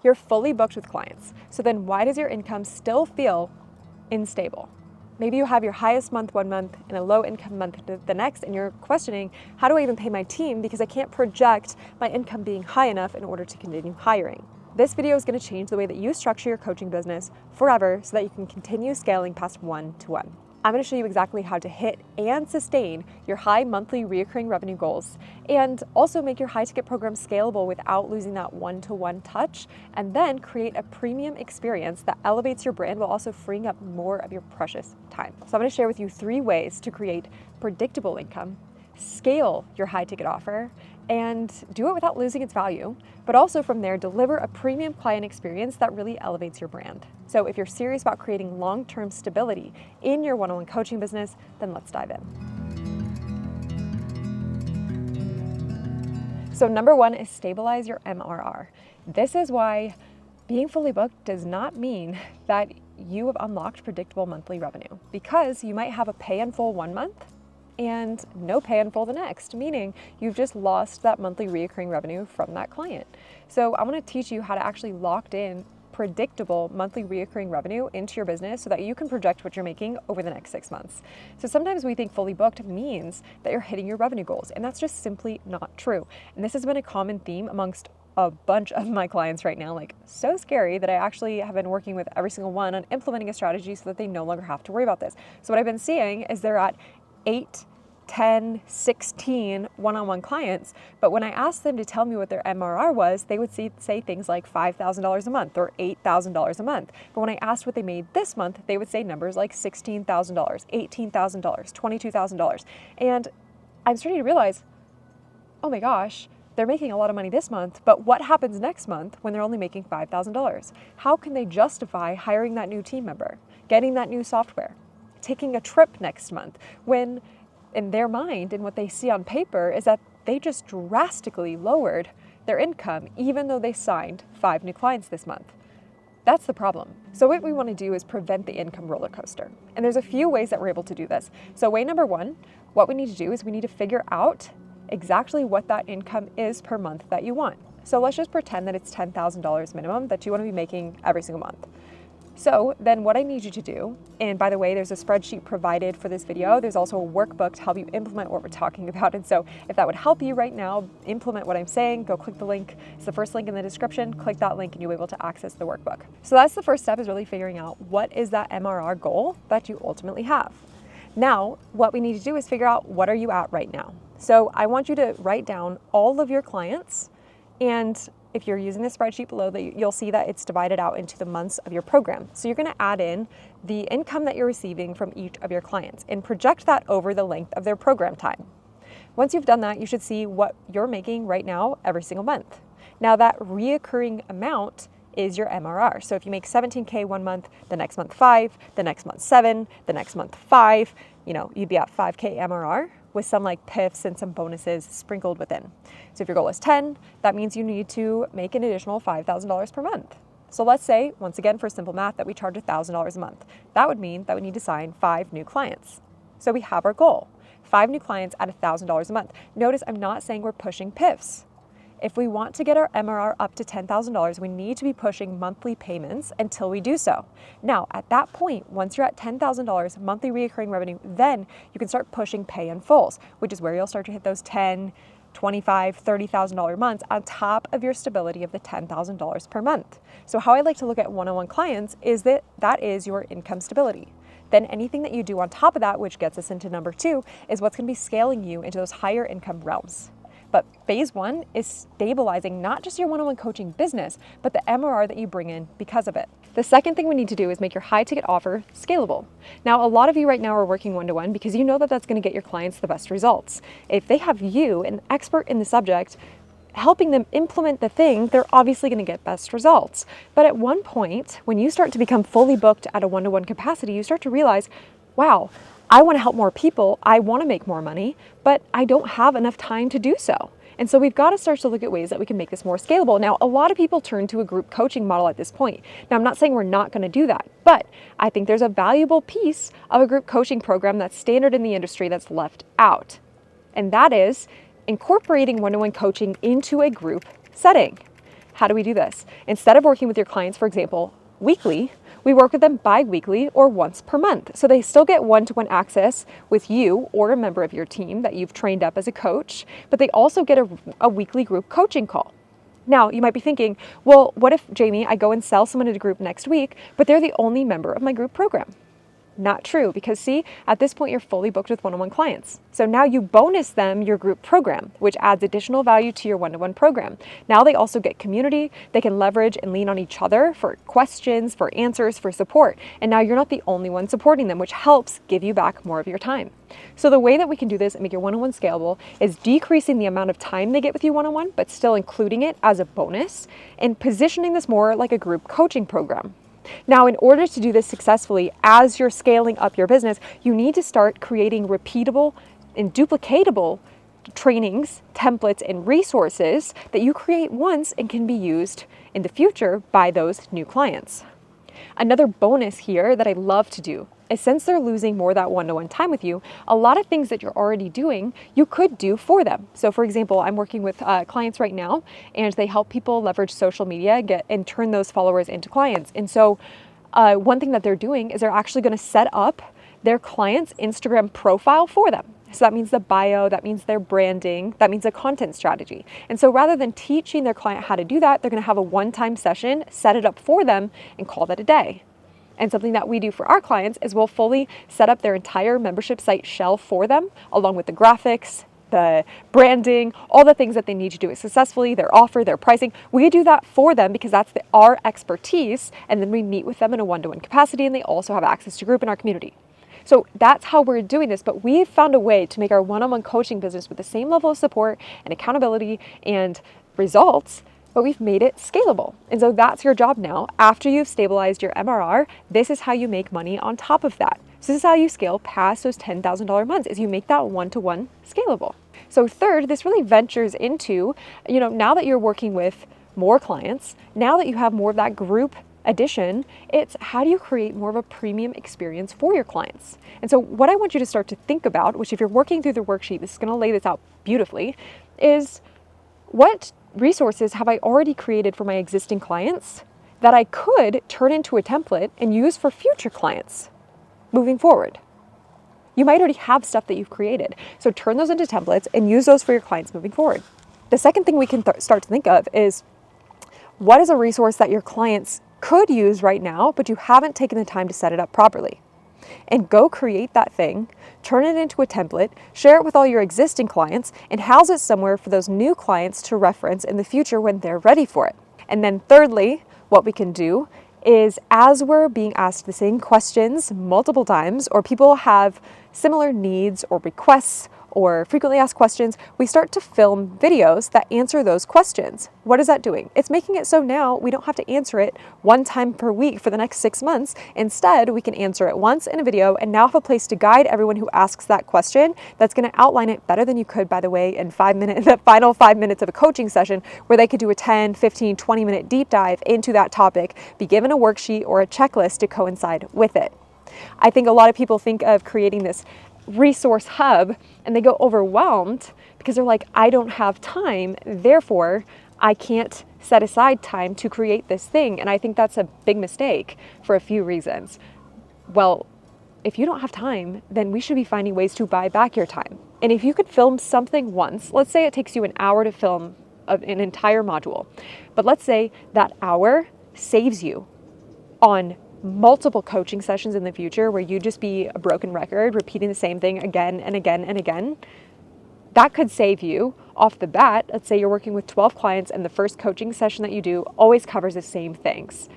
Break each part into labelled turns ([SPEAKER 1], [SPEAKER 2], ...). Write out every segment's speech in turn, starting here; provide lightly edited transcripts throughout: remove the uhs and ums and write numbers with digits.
[SPEAKER 1] You're fully booked with clients. So then why does your income still feel unstable? Maybe you have your highest month one month and a low income month the next, and you're questioning, how do I even pay my team because I can't project my income being high enough in order to continue hiring? This video is going to change the way that you structure your coaching business forever so that you can continue scaling past one-to-one. I'm going to show you exactly how to hit and sustain your high monthly recurring revenue goals, and also make your high ticket program scalable without losing that one-to-one touch, and then create a premium experience that elevates your brand while also freeing up more of your precious time. So I'm going to share with you 3 ways to create predictable income, scale your high ticket offer, and do it without losing its value, but also from there deliver a premium client experience that really elevates your brand. So if you're serious about creating long-term stability in your one-on-one coaching business, then let's dive in. So number 1 is stabilize your MRR. This is why being fully booked does not mean that you have unlocked predictable monthly revenue, because you might have a pay in full one month and no pay in full the next, meaning you've just lost that monthly recurring revenue from that client. So I want to teach you how to actually lock in predictable monthly recurring revenue into your business so that you can project what you're making over the next 6 months. So sometimes we think fully booked means that you're hitting your revenue goals, and that's just simply not true. And this has been a common theme amongst a bunch of my clients right now, like so scary that I actually have been working with every single one on implementing a strategy so that they no longer have to worry about this. So what I've been seeing is they're at 8, 10, 16 one-on-one clients, but when I asked them to tell me what their MRR was, they would say things like $5,000 a month or $8,000 a month. But when I asked what they made this month, they would say numbers like $16,000, $18,000, $22,000. And I'm starting to realize, oh my gosh, they're making a lot of money this month, but what happens next month when they're only making $5,000? How can they justify hiring that new team member, getting that new software, taking a trip next month, when in their mind and what they see on paper is that they just drastically lowered their income even though they signed 5 new clients this month? That's the problem. So what we want to do is prevent the income roller coaster. And there's a few ways that we're able to do this. So way number 1, what we need to do is we need to figure out exactly what that income is per month that you want. So let's just pretend that it's $10,000 minimum that you want to be making every single month. So then what I need you to do, and by the way, there's a spreadsheet provided for this video. There's also a workbook to help you implement what we're talking about. And so if that would help you right now implement what I'm saying, go click the link. It's the first link in the description. Click that link and you'll be able to access the workbook. So that's the first step, is really figuring out what is that MRR goal that you ultimately have. Now, what we need to do is figure out, what are you at right now? So I want you to write down all of your clients, and if you're using the spreadsheet below, you'll see that it's divided out into the months of your program. So you're going to add in the income that you're receiving from each of your clients and project that over the length of their program time. Once you've done that, you should see what you're making right now every single month. Now that reoccurring amount is your MRR. So if you make $17K one month, the next month 5, the next month 7, the next month 5, you'd be at 5K MRR with some like PIFs and some bonuses sprinkled within. So if your goal is 10, that means you need to make an additional $5,000 per month. So let's say, once again, for simple math, that we charge $1,000 a month. That would mean that we need to sign 5 new clients. So we have our goal, 5 new clients at $1,000 a month. Notice I'm not saying we're pushing PIFs. If we want to get our MRR up to $10,000, we need to be pushing monthly payments until we do so. Now, at that point, once you're at $10,000 monthly recurring revenue, then you can start pushing pay in fulls, which is where you'll start to hit those $10,000, $25,000, $30,000 months on top of your stability of the $10,000 per month. So how I like to look at one-on-one clients is that is your income stability. Then anything that you do on top of that, which gets us into number 2, is what's going to be scaling you into those higher income realms. But phase 1 is stabilizing not just your one-on-one coaching business, but the MRR that you bring in because of it. The second thing we need to do is make your high ticket offer scalable. Now, a lot of you right now are working one-to-one because you know that that's going to get your clients the best results. If they have you, an expert in the subject, helping them implement the thing, they're obviously going to get best results. But at one point, when you start to become fully booked at a one-to-one capacity, you start to realize, wow, I want to help more people, I want to make more money, but I don't have enough time to do so. And so we've got to start to look at ways that we can make this more scalable. Now, a lot of people turn to a group coaching model at this point. Now, I'm not saying we're not going to do that, but I think there's a valuable piece of a group coaching program that's standard in the industry that's left out. And that is incorporating one-to-one coaching into a group setting. How do we do this? Instead of working with your clients, for example, weekly, we work with them bi-weekly or once per month. So they still get one-to-one access with you or a member of your team that you've trained up as a coach, but they also get a weekly group coaching call. Now, you might be thinking, well, what if, Jamie, I go and sell someone in a group next week, but they're the only member of my group program? Not true, because see, at this point, you're fully booked with one-on-one clients. So now you bonus them your group program, which adds additional value to your one-to-one program. Now they also get community. They can leverage and lean on each other for questions, for answers, for support. And now you're not the only one supporting them, which helps give you back more of your time. So the way that we can do this and make your one-on-one scalable is decreasing the amount of time they get with you one-on-one, but still including it as a bonus and positioning this more like a group coaching program. Now, in order to do this successfully as you're scaling up your business, you need to start creating repeatable and duplicatable trainings, templates, and resources that you create once and can be used in the future by those new clients. Another bonus here that I love to do is, since they're losing more of that one-to-one time with you, a lot of things that you're already doing, you could do for them. So for example, I'm working with clients right now, and they help people leverage social media and turn those followers into clients. And so one thing that they're doing is they're actually going to set up their client's Instagram profile for them. So that means the bio, that means their branding, that means a content strategy. And so rather than teaching their client how to do that, they're going to have a one-time session, set it up for them, and call that a day. And something that we do for our clients is we'll fully set up their entire membership site shell for them, along with the graphics, the branding, all the things that they need to do it successfully, their offer, their pricing. We do that for them because that's our expertise. And then we meet with them in a one-to-one capacity, and they also have access to group in our community. So that's how we're doing this, but we've found a way to make our one-on-one coaching business with the same level of support and accountability and results, but we've made it scalable. And so that's your job now. After you've stabilized your MRR, this is how you make money on top of that. So this is how you scale past those $10,000 months, is you make that one-to-one scalable. So third, this really ventures into, now that you're working with more clients, now that you have more of that group addition, it's how do you create more of a premium experience for your clients? And so what I want you to start to think about, which if you're working through the worksheet, this is going to lay this out beautifully, is what resources have I already created for my existing clients that I could turn into a template and use for future clients moving forward? You might already have stuff that you've created. So turn those into templates and use those for your clients moving forward. The second thing we can start to think of is, what is a resource that your clients could use right now, but you haven't taken the time to set it up properly? And go create that thing, turn it into a template, share it with all your existing clients, and house it somewhere for those new clients to reference in the future when they're ready for it. And then thirdly, what we can do is, as we're being asked the same questions multiple times, or people have similar needs or requests or frequently asked questions, we start to film videos that answer those questions. What is that doing? It's making it so now we don't have to answer it one time per week for the next 6 months. Instead, we can answer it once in a video and now have a place to guide everyone who asks that question that's going to outline it better than you could, by the way, in the final 5 minutes of a coaching session, where they could do a 10, 15, 20-minute deep dive into that topic, be given a worksheet or a checklist to coincide with it. I think a lot of people think of creating this resource hub and they go overwhelmed because they're like, I don't have time, therefore I can't set aside time to create this thing. And I think that's a big mistake for a few reasons. Well, if you don't have time, then we should be finding ways to buy back your time. And if you could film something once, let's say it takes you an hour to film an entire module, but let's say that hour saves you on multiple coaching sessions in the future where you just be a broken record, repeating the same thing again and again and again. That could save you off the bat. Let's say you're working with 12 clients and the first coaching session that you do always covers the same things.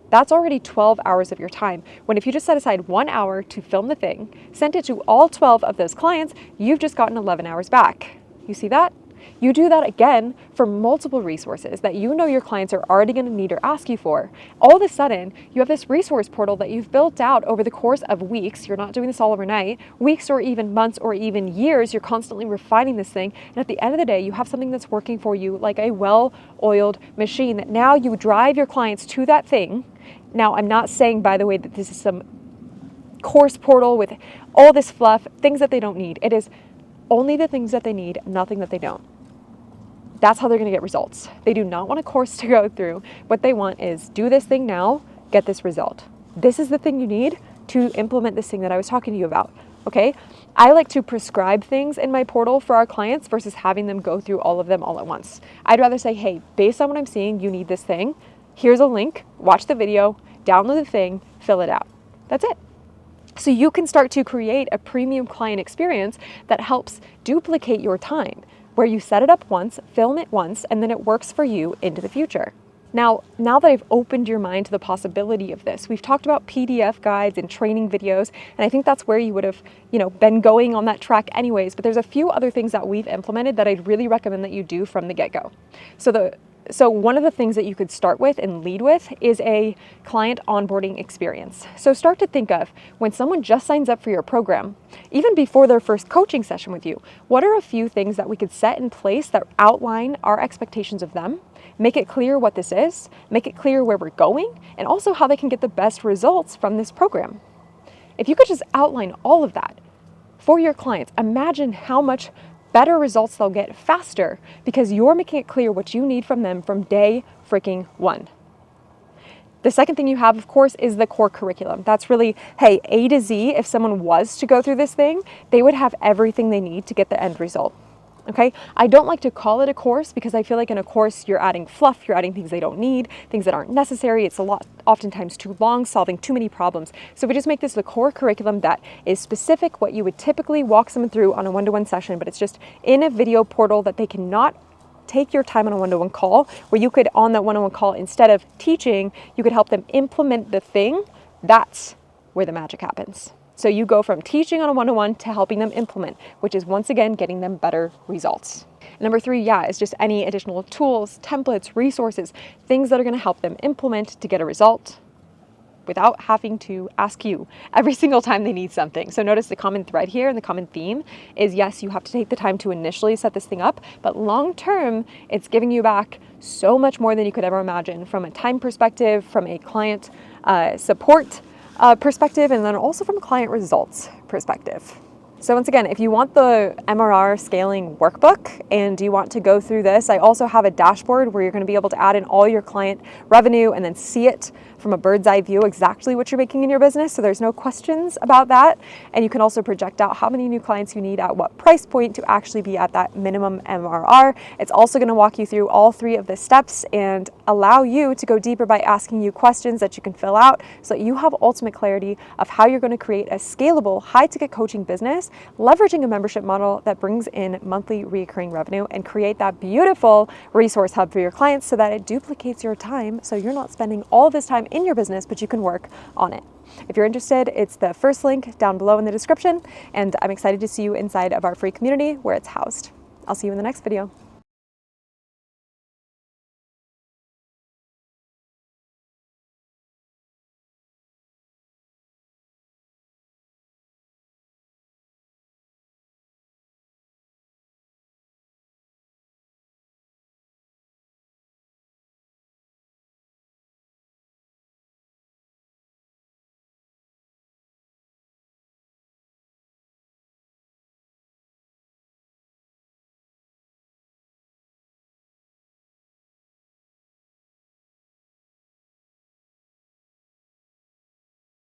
[SPEAKER 1] That's already 12 hours of your time. When if you just set aside 1 hour to film the thing, sent it to all 12 of those clients, you've just gotten 11 hours back. You see that? You do that again for multiple resources that you know your clients are already going to need or ask you for. All of a sudden, you have this resource portal that you've built out over the course of weeks. You're not doing this all overnight. Weeks or even months or even years, you're constantly refining this thing. And at the end of the day, you have something that's working for you like a well-oiled machine that now you drive your clients to that thing. Now, I'm not saying, by the way, that this is some course portal with all this fluff, things that they don't need. It is only the things that they need, nothing that they don't. That's how they're going to get results. They do not want a course to go through. What they want is do this thing now, get this result. This is the thing you need to implement this thing that I was talking to you about. Okay, I like to prescribe things in my portal for our clients versus having them go through all of them all at once. I'd rather say, hey, based on what I'm seeing, you need this thing. Here's a link, watch the video, download the thing, fill it out. That's it. So you can start to create a premium client experience that helps duplicate your time, where you set it up once, film it once, and then it works for you into the future. Now that I've opened your mind to the possibility of this, we've talked about PDF guides and training videos, and I think that's where you would have, been going on that track anyways, but there's a few other things that we've implemented that I'd really recommend that you do from the get-go. So one of the things that you could start with and lead with is a client onboarding experience. So start to think of when someone just signs up for your program, even before their first coaching session with you, what are a few things that we could set in place that outline our expectations of them, make it clear what this is, make it clear where we're going, and also how they can get the best results from this program. If you could just outline all of that for your clients, imagine how much better results they'll get faster because you're making it clear what you need from them from day freaking one. The second thing you have, of course, is the core curriculum. That's really, hey, A to Z, if someone was to go through this thing, they would have everything they need to get the end result. Okay, I don't like to call it a course because I feel like in a course you're adding fluff, you're adding things they don't need, things that aren't necessary. It's oftentimes too long, solving too many problems. So we just make this the core curriculum that is specific, what you would typically walk someone through on a one-to-one session, but it's just in a video portal that they cannot take your time on a one-to-one call, where you could, on that one-to-one call, instead of teaching, you could help them implement the thing. That's where the magic happens. So you go from teaching on a one-to-one to helping them implement, which is once again getting them better results. Number 3, is just any additional tools, templates, resources, things that are going to help them implement to get a result without having to ask you every single time they need something. So notice the common thread here and the common theme is, yes, you have to take the time to initially set this thing up, but long term, it's giving you back so much more than you could ever imagine from a time perspective, from a client support perspective, and then also from a client results perspective. So once again, if you want the MRR Scaling Workbook and you want to go through this, I also have a dashboard where you're going to be able to add in all your client revenue and then see it from a bird's eye view exactly what you're making in your business, so there's no questions about that. And you can also project out how many new clients you need at what price point to actually be at that minimum MRR. It's also going to walk you through all 3 of the steps and allow you to go deeper by asking you questions that you can fill out so that you have ultimate clarity of how you're going to create a scalable, high-ticket coaching business, leveraging a membership model that brings in monthly recurring revenue, and create that beautiful resource hub for your clients so that it duplicates your time so you're not spending all this time in your business, but you can work on it. If you're interested, it's the first link down below in the description, and I'm excited to see you inside of our free community where it's housed. I'll see you in the next video.